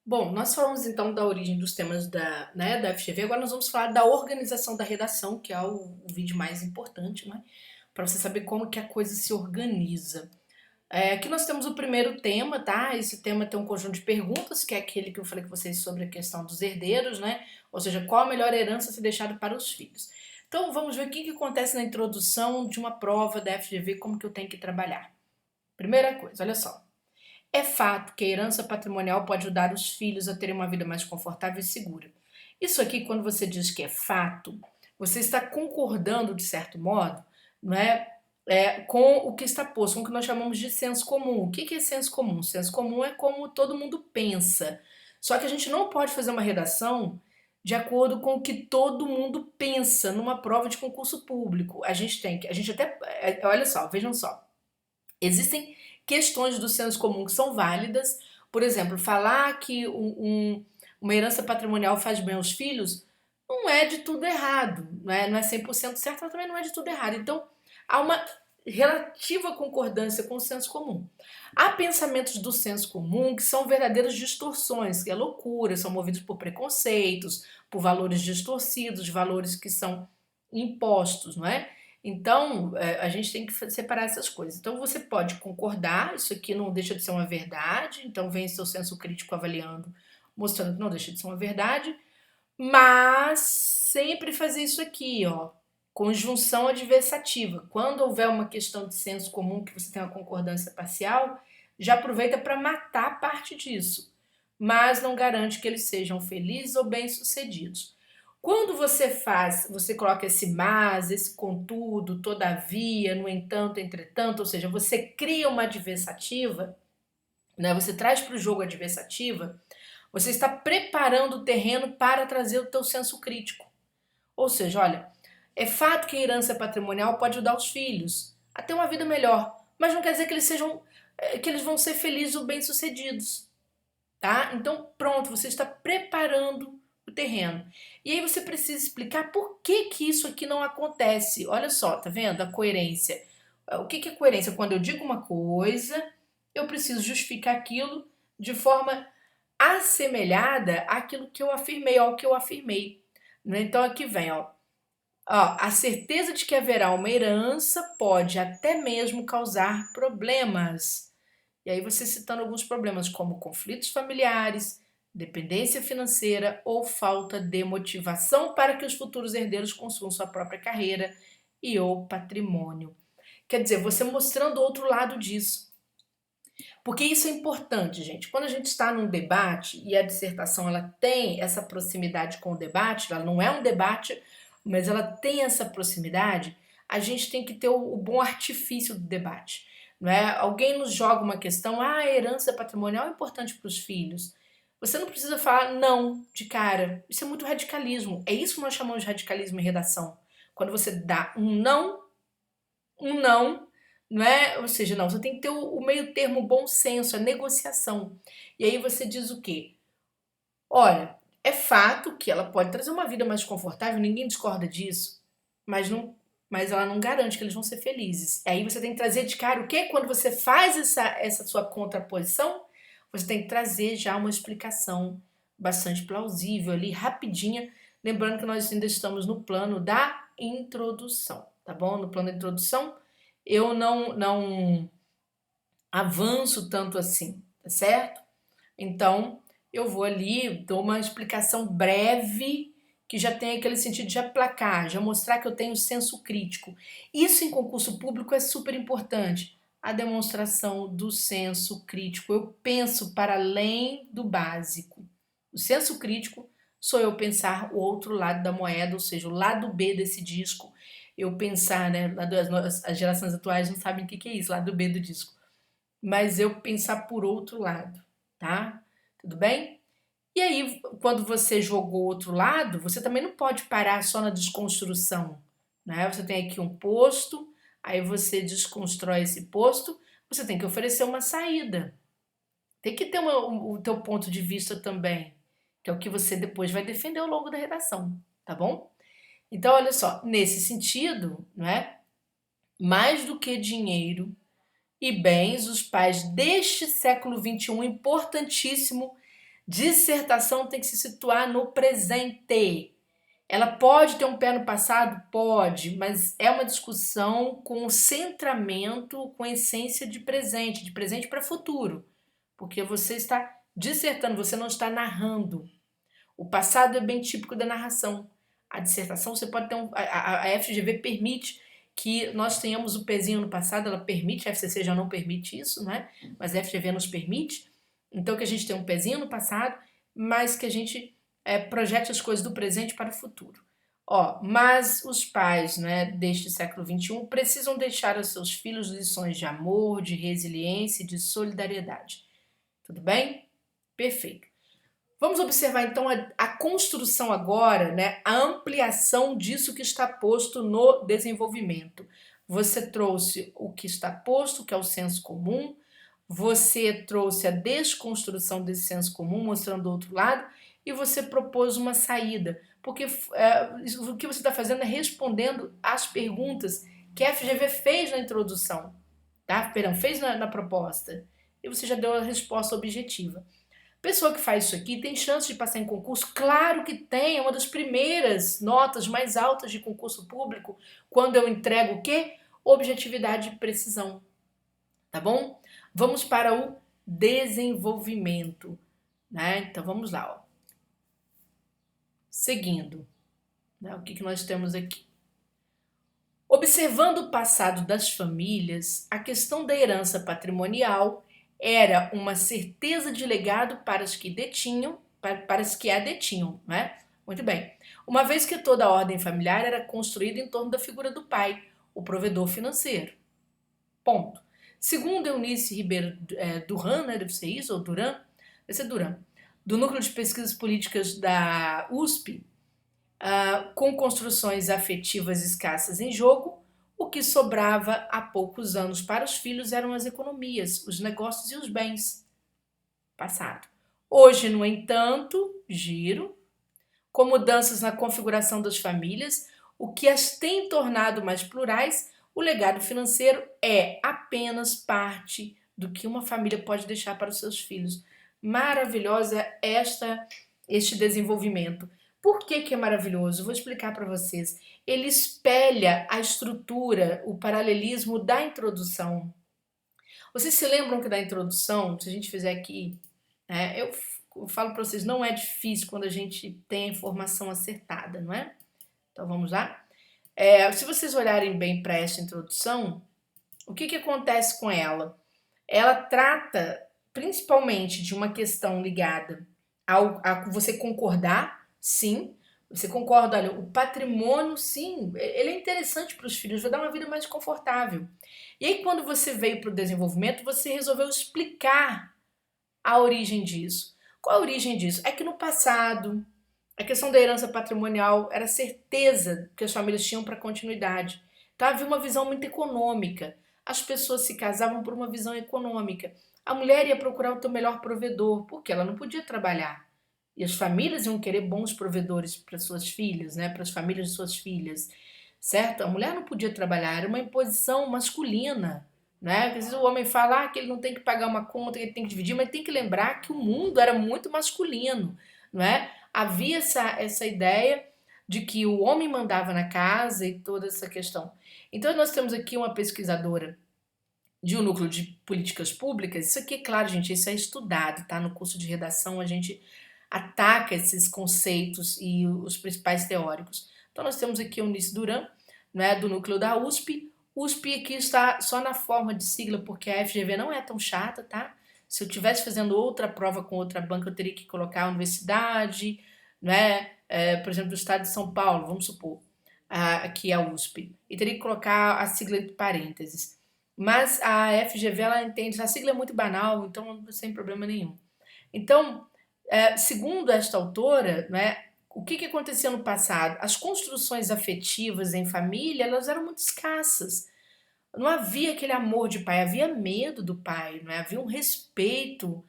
Bom, nós falamos então da origem dos temas da FGV, agora nós vamos falar da organização da redação, que é o vídeo mais importante, né? Para você saber como que a coisa se organiza. Aqui nós temos o primeiro tema, tá? Esse tema tem um conjunto de perguntas, que é aquele que eu falei com vocês sobre a questão dos herdeiros, né? Ou seja, qual a melhor herança a ser deixada para os filhos. Então vamos ver o que acontece na introdução de uma prova da FGV, como que eu tenho que trabalhar. Primeira coisa, olha só. É fato que a herança patrimonial pode ajudar os filhos a terem uma vida mais confortável e segura. Isso aqui, quando você diz que é fato, você está concordando, de certo modo, não é, com o que está posto, com o que nós chamamos de senso comum. O que é senso comum? Senso comum é como todo mundo pensa. Só que a gente não pode fazer uma redação de acordo com o que todo mundo pensa numa prova de concurso público. A gente até, olha só, vejam só. Existem questões do senso comum que são válidas. Por exemplo, falar que uma herança patrimonial faz bem aos filhos não é de tudo errado, não é 100% certo, mas também não é de tudo errado. Então, há uma relativa concordância com o senso comum. Há pensamentos do senso comum que são verdadeiras distorções, que é loucura, são movidos por preconceitos, por valores distorcidos, valores que são impostos, não é? Então, a gente tem que separar essas coisas. Então, você pode concordar, isso aqui não deixa de ser uma verdade, então vem seu senso crítico avaliando, mostrando que não deixa de ser uma verdade, mas sempre fazer isso aqui, ó, conjunção adversativa. Quando houver uma questão de senso comum que você tem uma concordância parcial, já aproveita para matar parte disso, mas não garante que eles sejam felizes ou bem-sucedidos. Quando você coloca esse mas, esse contudo, todavia, no entanto, entretanto, ou seja, você cria uma adversativa, né? Você traz para o jogo adversativa, você está preparando o terreno para trazer o teu senso crítico. Ou seja, olha, é fato que a herança patrimonial pode ajudar os filhos a ter uma vida melhor, mas não quer dizer que que eles vão ser felizes ou bem-sucedidos, tá? Então, pronto, você está preparando o terreno. E aí você precisa explicar por que que isso aqui não acontece. Olha só, tá vendo a coerência? O que que é coerência? Quando eu digo uma coisa, eu preciso justificar aquilo de forma assemelhada àquilo que eu afirmei, ao que eu afirmei. Né? Então aqui vem, ó. Ó, a certeza de que haverá uma herança pode até mesmo causar problemas. E aí você citando alguns problemas como conflitos familiares, dependência financeira ou falta de motivação para que os futuros herdeiros construam sua própria carreira e ou patrimônio. Quer dizer, você mostrando o outro lado disso. Porque isso é importante, gente. Quando a gente está num debate e a dissertação ela tem essa proximidade com o debate, ela não é um debate, mas ela tem essa proximidade, a gente tem que ter o bom artifício do debate. Não é? Alguém nos joga uma questão, a herança patrimonial é importante para os filhos. Você não precisa falar não de cara. Isso é muito radicalismo. É isso que nós chamamos de radicalismo em redação. Quando você dá um não é? Ou seja, não, você tem que ter o meio termo, o bom senso, a negociação. E aí você diz o quê? Olha, é fato que ela pode trazer uma vida mais confortável, ninguém discorda disso, mas não, mas ela não garante que eles vão ser felizes. Aí você tem que trazer de cara o quê? Quando você faz essa sua contraposição, você tem que trazer já uma explicação bastante plausível ali, rapidinha, lembrando que nós ainda estamos no plano da introdução, tá bom? No plano da introdução, eu não avanço tanto assim, tá certo? Então, eu vou ali, dou uma explicação breve que já tem aquele sentido de aplacar, já mostrar que eu tenho senso crítico. Isso em concurso público é super importante. A demonstração do senso crítico. Eu penso para além do básico. O senso crítico sou eu pensar o outro lado da moeda, ou seja, o lado B desse disco. Eu pensar, né? As gerações atuais não sabem o que é isso, lado B do disco. Mas eu pensar por outro lado, tá? Tudo bem? E aí, quando você jogou o outro lado, você também não pode parar só na desconstrução, né? Você tem aqui um posto, aí você desconstrói esse posto, você tem que oferecer uma saída. Tem que ter o teu ponto de vista também, que é o que você depois vai defender ao longo da redação, tá bom? Então, olha só, nesse sentido, não é? Mais do que dinheiro e bens, os pais deste século XXI, importantíssimo, Dissertação tem que se situar no presente. Ela pode ter um pé no passado? Pode, mas é uma discussão com centramento, com essência de presente para futuro. Porque você está dissertando, você não está narrando. O passado é bem típico da narração. A dissertação, você pode ter a FGV permite que nós tenhamos o pezinho no passado, ela permite, a FCC já não permite isso, né? Mas a FGV nos permite. Então, que a gente tenha um pezinho no passado, mas que a gente projete as coisas do presente para o futuro. Mas os pais, né, deste século XXI precisam deixar aos seus filhos lições de amor, de resiliência e de solidariedade. Tudo bem? Perfeito. Vamos observar então a construção agora, né, a ampliação disso que está posto no desenvolvimento. Você trouxe o que está posto, que é o senso comum, você trouxe a desconstrução desse senso comum, mostrando o outro lado, e você propôs uma saída, porque o que você está fazendo é respondendo às perguntas que a FGV fez na introdução, tá? Perdão, fez na proposta, e você já deu a resposta objetiva. Pessoa que faz isso aqui tem chance de passar em concurso? Claro que tem, é uma das primeiras notas mais altas de concurso público, quando eu entrego o quê? Objetividade e precisão, tá bom? Vamos para o desenvolvimento, né? Então vamos lá, ó. Seguindo, né? O que nós temos aqui? Observando o passado das famílias, a questão da herança patrimonial era uma certeza de legado para as que detinham, para as que a detinham, né? Muito bem. Uma vez que toda a ordem familiar era construída em torno da figura do pai, o provedor financeiro. Ponto. Segundo Eunice Ribeiro Duran, né? Deve ser isso, ou Duran? Deve ser Duran. Do Núcleo de Pesquisas Políticas da USP, com construções afetivas escassas em jogo, o que sobrava há poucos anos para os filhos eram as economias, os negócios e os bens. Passado. Hoje, no entanto, giro, com mudanças na configuração das famílias, o que as tem tornado mais plurais, o legado financeiro é apenas parte do que uma família pode deixar para os seus filhos. Maravilhosa este desenvolvimento. Por que é maravilhoso? Vou explicar para vocês. Ele espelha a estrutura, o paralelismo da introdução. Vocês se lembram que da introdução, se a gente fizer aqui, eu falo para vocês, não é difícil quando a gente tem a informação acertada, não é? Então vamos lá? Se vocês olharem bem para essa introdução, o que acontece com ela? Ela trata principalmente de uma questão ligada a você concordar, sim. Você concorda, olha, o patrimônio, sim, ele é interessante para os filhos, vai dar uma vida mais confortável. E aí, quando você veio para o desenvolvimento, você resolveu explicar a origem disso. Qual a origem disso? É que no passado, a questão da herança patrimonial era certeza que as famílias tinham para continuidade. Então havia uma visão muito econômica. As pessoas se casavam por uma visão econômica. A mulher ia procurar o seu melhor provedor, porque ela não podia trabalhar. E as famílias iam querer bons provedores para suas filhas, né? Para as famílias de suas filhas, certo? A mulher não podia trabalhar, era uma imposição masculina, né? Às vezes o homem fala que ele não tem que pagar uma conta, que ele tem que dividir, mas tem que lembrar que o mundo era muito masculino, não é? Havia essa ideia de que o homem mandava na casa e toda essa questão. Então nós temos aqui uma pesquisadora de um núcleo de políticas públicas. Isso aqui, claro, gente, isso é estudado, tá? No curso de redação a gente ataca esses conceitos e os principais teóricos. Então nós temos aqui o Eunice Duran, né, do núcleo da USP. USP aqui está só na forma de sigla, porque a FGV não é tão chata, tá? Se eu estivesse fazendo outra prova com outra banca, eu teria que colocar a universidade, né? Por exemplo, do estado de São Paulo, vamos supor, aqui a USP. E teria que colocar a sigla entre parênteses. Mas a FGV, ela entende, a sigla é muito banal, então sem problema nenhum. Então, segundo esta autora, né, o que acontecia no passado? As construções afetivas em família, elas eram muito escassas. Não havia aquele amor de pai, havia medo do pai, não é? Havia um respeito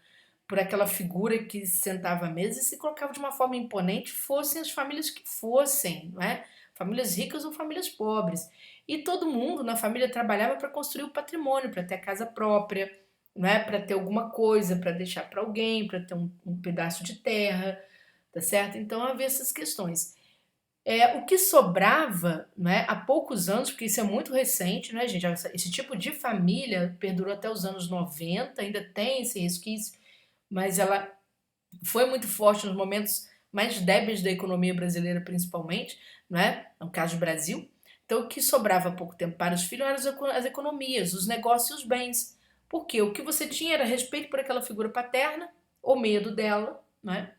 por aquela figura que se sentava à mesa e se colocava de uma forma imponente, fossem as famílias que fossem, não é? Famílias ricas ou famílias pobres. E todo mundo na família trabalhava para construir o patrimônio, para ter a casa própria, né, para ter alguma coisa, para deixar para alguém, para ter um pedaço de terra, tá certo? Então havia essas questões. O que sobrava, né, há poucos anos, porque isso é muito recente, né, gente? Esse tipo de família perdurou até os anos 90, ainda tem esse resquício, mas ela foi muito forte nos momentos mais débeis da economia brasileira, principalmente, né? No caso do Brasil. Então, o que sobrava há pouco tempo para os filhos eram as economias, os negócios e os bens. Porque o que você tinha era respeito por aquela figura paterna, ou medo dela, né?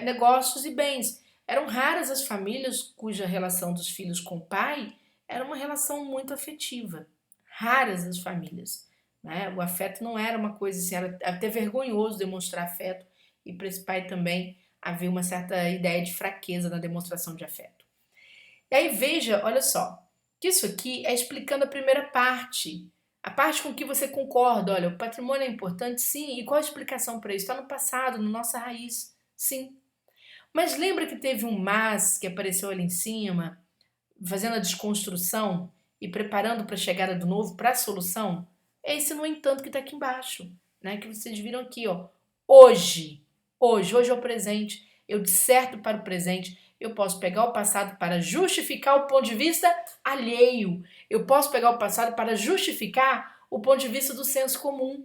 Negócios e bens. Eram raras as famílias cuja relação dos filhos com o pai era uma relação muito afetiva. Raras as famílias. Né? O afeto não era uma coisa assim, era até vergonhoso demonstrar afeto, e para esse pai também havia uma certa ideia de fraqueza na demonstração de afeto. E aí veja, olha só, que isso aqui é explicando a primeira parte. A parte com que você concorda, olha, o patrimônio é importante, sim, e qual a explicação para isso? Está no passado, na nossa raiz, sim. Mas lembra que teve um mas que apareceu ali em cima, fazendo a desconstrução e preparando para a chegada do novo, para a solução? É esse, no entanto, que está aqui embaixo, né? Que vocês viram aqui, ó. Hoje, hoje é o presente. Eu disserto para o presente. Eu posso pegar o passado para justificar o ponto de vista alheio. Eu posso pegar o passado para justificar o ponto de vista do senso comum.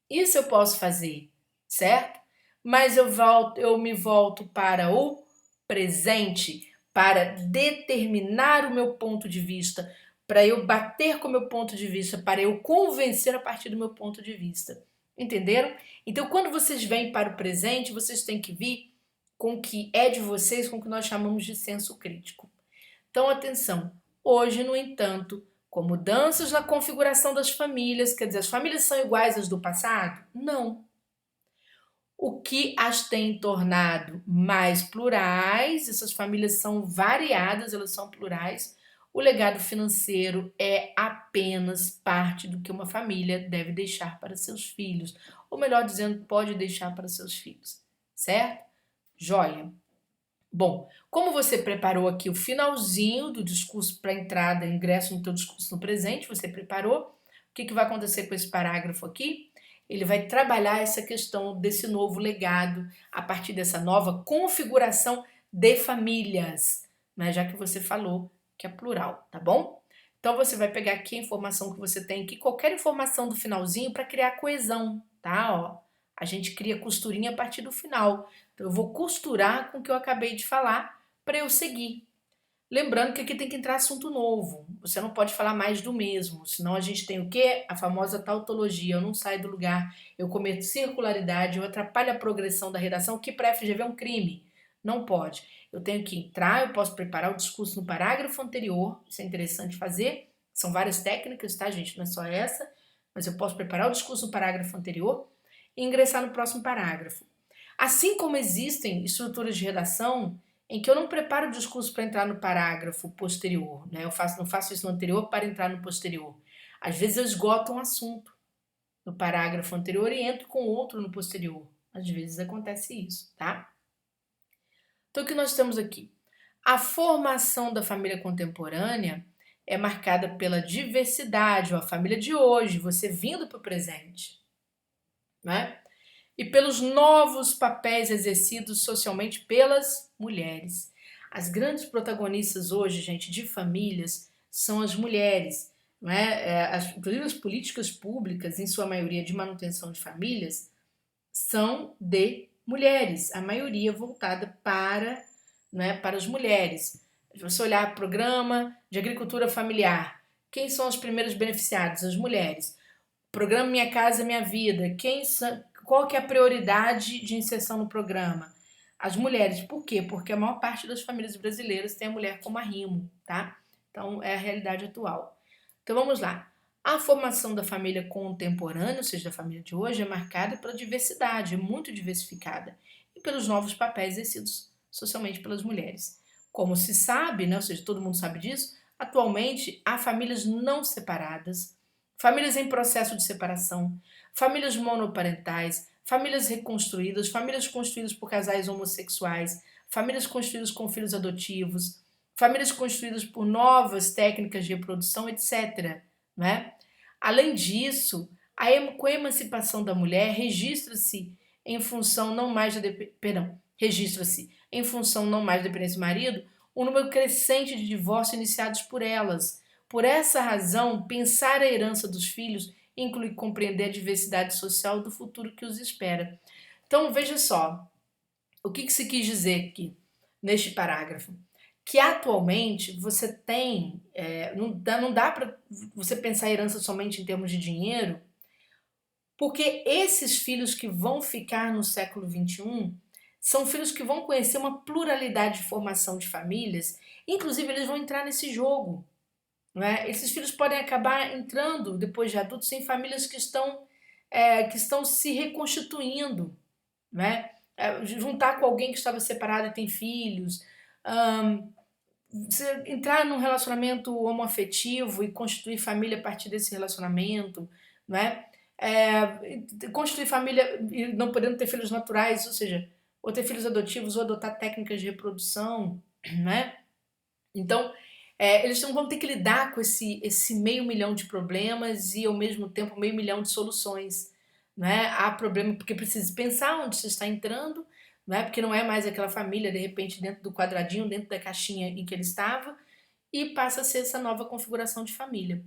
Isso eu posso fazer, certo? Mas eu me volto para o presente, para determinar o meu ponto de vista, para eu bater com o meu ponto de vista, para eu convencer a partir do meu ponto de vista. Entenderam? Então, quando vocês vêm para o presente, vocês têm que vir com o que é de vocês, com o que nós chamamos de senso crítico. Então, atenção. Hoje, no entanto, com mudanças na configuração das famílias, quer dizer, as famílias são iguais às do passado? Não. O que as tem tornado mais plurais, essas famílias são variadas, elas são plurais. O legado financeiro é apenas parte do que uma família deve deixar para seus filhos, ou melhor dizendo, pode deixar para seus filhos, certo? Joia. Bom, como você preparou aqui o finalzinho do discurso para entrada, ingresso no teu discurso no presente, você preparou, o que, que vai acontecer com esse parágrafo aqui? Ele vai trabalhar essa questão desse novo legado a partir dessa nova configuração de famílias, né? Já que você falou que é plural, tá bom? Então você vai pegar aqui a informação que você tem aqui, qualquer informação do finalzinho para criar coesão, tá? Ó, a gente cria costurinha a partir do final. Então, eu vou costurar com o que eu acabei de falar para eu seguir. Lembrando que aqui tem que entrar assunto novo. Você não pode falar mais do mesmo, senão a gente tem o quê? A famosa tautologia. Eu não saio do lugar, eu cometo circularidade, eu atrapalho a progressão da redação, o que para a FGV é um crime. Não pode. Eu tenho que entrar, eu posso preparar o discurso no parágrafo anterior, isso é interessante fazer. São várias técnicas, tá, gente? Não é só essa, mas eu posso preparar o discurso no parágrafo anterior e ingressar no próximo parágrafo. Assim como existem estruturas de redação em que eu não preparo o discurso para entrar no parágrafo posterior, né? Não faço isso no anterior para entrar no posterior. Às vezes eu esgoto um assunto no parágrafo anterior e entro com outro no posterior. Às vezes acontece isso, tá? Então o que nós temos aqui? A formação da família contemporânea é marcada pela diversidade, ou a família de hoje, você vindo para o presente, né? E pelos novos papéis exercidos socialmente pelas mulheres. As grandes protagonistas hoje, gente, de famílias são as mulheres. Não é? Inclusive as políticas públicas, em sua maioria de manutenção de famílias, são de mulheres, a maioria voltada para, para as mulheres. Se você olhar o programa de agricultura familiar, quem são os primeiros beneficiados? As mulheres. Programa Minha Casa Minha Vida, qual que é a prioridade de inserção no programa? As mulheres. Por quê? Porque a maior parte das famílias brasileiras tem a mulher como arrimo, tá? Então, é a realidade atual. Então, vamos lá. A formação da família contemporânea, ou seja, da família de hoje, é marcada pela diversidade, é muito diversificada, e pelos novos papéis exercidos socialmente pelas mulheres. Como se sabe, né, ou seja, todo mundo sabe disso, atualmente há famílias não separadas, famílias em processo de separação, famílias monoparentais, famílias reconstruídas, famílias construídas por casais homossexuais, famílias construídas com filhos adotivos, famílias construídas por novas técnicas de reprodução, etc. Né? Além disso, Com a emancipação da mulher, registra-se em função não mais da registra-se em função não mais da dependência do marido, um número crescente de divórcios iniciados por elas. Por essa razão, pensar a herança dos filhos inclui compreender a diversidade social do futuro que os espera. Então, veja só, o que se quis dizer aqui neste parágrafo? Que atualmente você tem, não dá para você pensar a herança somente em termos de dinheiro, porque esses filhos que vão ficar no século XXI são filhos que vão conhecer uma pluralidade de formação de famílias, inclusive eles vão entrar nesse jogo. Não é? Esses filhos podem acabar entrando, depois de adultos, em famílias que estão se reconstituindo. Não é? Juntar com alguém que estava separado e tem filhos, você entrar num relacionamento homoafetivo e constituir família a partir desse relacionamento, não é? Constituir família e não podendo ter filhos naturais, ou seja, ou ter filhos adotivos ou adotar técnicas de reprodução, né? Então, eles vão ter que lidar com esse meio milhão de problemas e, ao mesmo tempo, meio milhão de soluções. Né? Há problema porque precisa pensar onde você está entrando, né? Porque não é mais aquela família, de repente, dentro do quadradinho, dentro da caixinha em que ele estava, e passa a ser essa nova configuração de família.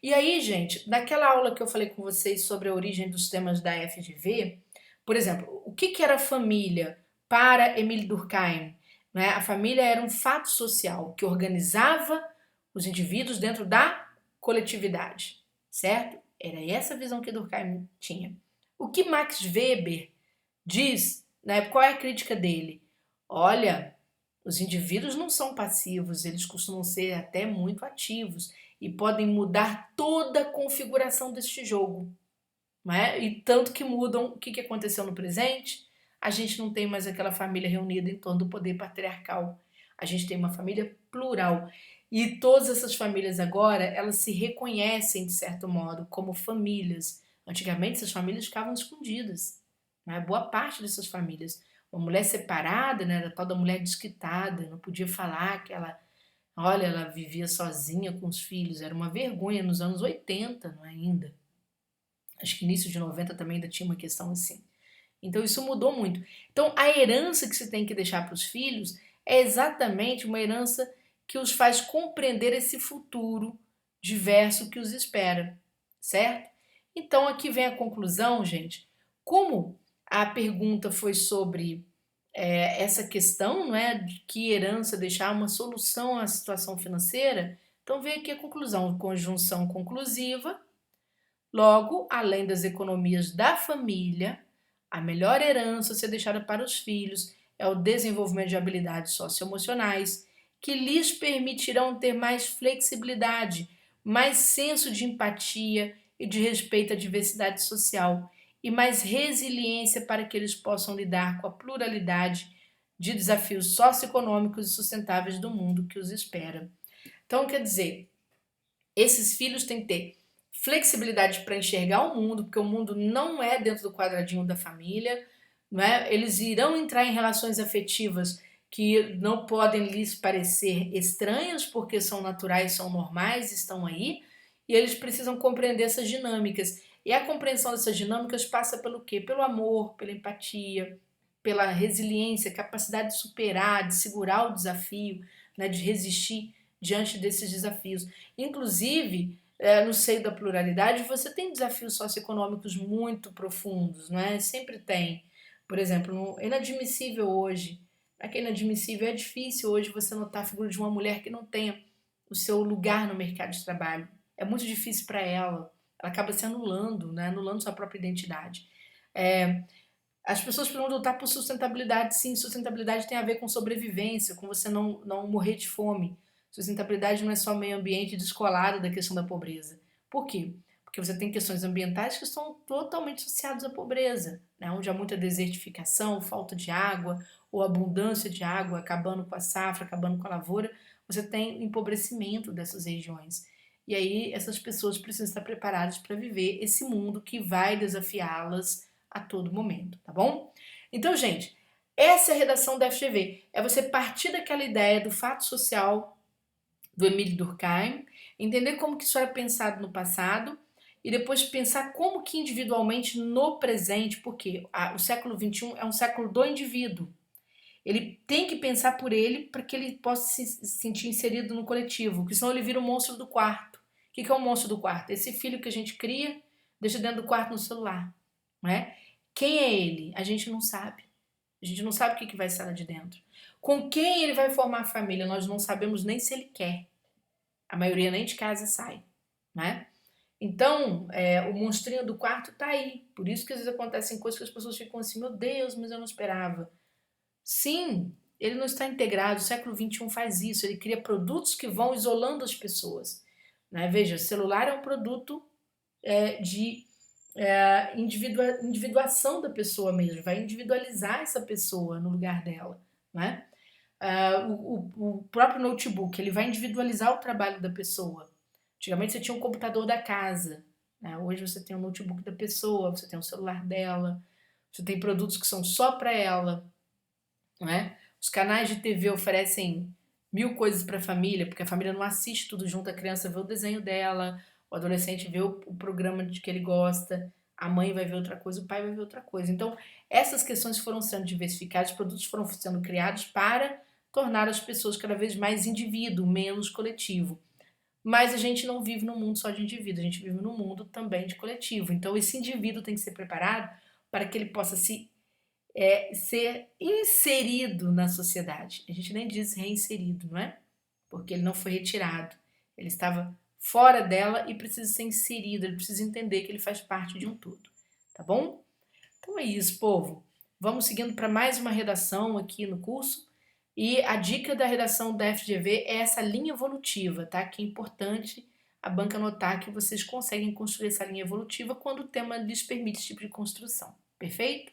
E aí, gente, naquela aula que eu falei com vocês sobre a origem dos temas da FGV, por exemplo, o que era família para Emile Durkheim? Né? A família era um fato social que organizava os indivíduos dentro da coletividade, certo? Era essa a visão que Durkheim tinha. O que Max Weber diz, né, qual é a crítica dele? Olha, os indivíduos não são passivos, eles costumam ser até muito ativos e podem mudar toda a configuração deste jogo. Não é? E tanto que mudam, o que aconteceu no presente? A gente não tem mais aquela família reunida em torno do poder patriarcal. A gente tem uma família plural. E todas essas famílias agora, elas se reconhecem, de certo modo, como famílias. Antigamente, essas famílias ficavam escondidas. Né? Boa parte dessas famílias. Uma mulher separada, né, era a tal da mulher desquitada, não podia falar que ela vivia sozinha com os filhos. Era uma vergonha nos anos 80, não é ainda? Acho que início de 90 também ainda tinha uma questão assim. Então isso mudou muito. Então a herança que se tem que deixar para os filhos é exatamente uma herança que os faz compreender esse futuro diverso que os espera, certo? Então aqui vem a conclusão, gente. Como a pergunta foi sobre essa questão, não é, de que herança deixar uma solução à situação financeira, então vem aqui a conclusão, conjunção conclusiva. Logo, além das economias da família, a melhor herança a ser deixada para os filhos é o desenvolvimento de habilidades socioemocionais que lhes permitirão ter mais flexibilidade, mais senso de empatia e de respeito à diversidade social e mais resiliência para que eles possam lidar com a pluralidade de desafios socioeconômicos e sustentáveis do mundo que os espera. Então, quer dizer, esses filhos têm que ter flexibilidade para enxergar o mundo, porque o mundo não é dentro do quadradinho da família, não é? Eles irão entrar em relações afetivas que não podem lhes parecer estranhas, porque são naturais, são normais, estão aí, e eles precisam compreender essas dinâmicas. E a compreensão dessas dinâmicas passa pelo quê? Pelo amor, pela empatia, pela resiliência, capacidade de superar, de segurar o desafio, né, de resistir diante desses desafios. Inclusive, no seio da pluralidade, você tem desafios socioeconômicos muito profundos, não é? Sempre tem. Por exemplo, é inadmissível hoje, é inadmissível, é difícil hoje você notar a figura de uma mulher que não tenha o seu lugar no mercado de trabalho. É muito difícil para ela. Ela acaba se anulando, né? Anulando sua própria identidade. As pessoas precisam lutar por sustentabilidade, sim. Sustentabilidade tem a ver com sobrevivência, com você não morrer de fome. Sustentabilidade não é só meio ambiente descolado da questão da pobreza. Por quê? Porque você tem questões ambientais que estão totalmente associadas à pobreza, né? Onde há muita desertificação, falta de água ou abundância de água, acabando com a safra, acabando com a lavoura, você tem empobrecimento dessas regiões. E aí essas pessoas precisam estar preparadas para viver esse mundo que vai desafiá-las a todo momento, tá bom? Então, gente, essa é a redação da FGV. É você partir daquela ideia do fato social do Emile Durkheim, entender como que isso era pensado no passado e depois pensar como que individualmente no presente, porque o século XXI é um século do indivíduo. Ele tem que pensar por ele para que ele possa se sentir inserido no coletivo, porque senão ele vira o monstro do quarto. O que é o monstro do quarto? Esse filho que a gente cria, deixa dentro do quarto no celular, não é? Quem é ele? A gente não sabe. A gente não sabe o que vai sair lá de dentro. Com quem ele vai formar a família? Nós não sabemos nem se ele quer. A maioria nem de casa sai, né? Então, o monstrinho do quarto tá aí. Por isso que às vezes acontecem coisas que as pessoas ficam assim, meu Deus, mas eu não esperava. Sim, ele não está integrado. O século XXI faz isso. Ele cria produtos que vão isolando as pessoas, né? Veja, celular é um produto de individuação da pessoa mesmo. Vai individualizar essa pessoa no lugar dela, né? O próprio notebook, ele vai individualizar o trabalho da pessoa. Antigamente você tinha um computador da casa, né? Hoje você tem o notebook da pessoa, você tem o celular dela, você tem produtos que são só para ela, não é? Os canais de TV oferecem mil coisas para a família, porque a família não assiste tudo junto, a criança vê o desenho dela, o adolescente vê o programa de que ele gosta, a mãe vai ver outra coisa, o pai vai ver outra coisa. Então, essas questões foram sendo diversificadas, os produtos foram sendo criados para tornar as pessoas cada vez mais indivíduo, menos coletivo. Mas a gente não vive num mundo só de indivíduo, a gente vive num mundo também de coletivo. Então, esse indivíduo tem que ser preparado para que ele possa ser inserido na sociedade. A gente nem diz reinserido, não é? Porque ele não foi retirado. Ele estava fora dela e precisa ser inserido, ele precisa entender que ele faz parte de um todo. Tá bom? Então é isso, povo. Vamos seguindo para mais uma redação aqui no curso. E a dica da redação da FGV é essa linha evolutiva, tá? Que é importante a banca notar que vocês conseguem construir essa linha evolutiva quando o tema lhes permite esse tipo de construção. Perfeito?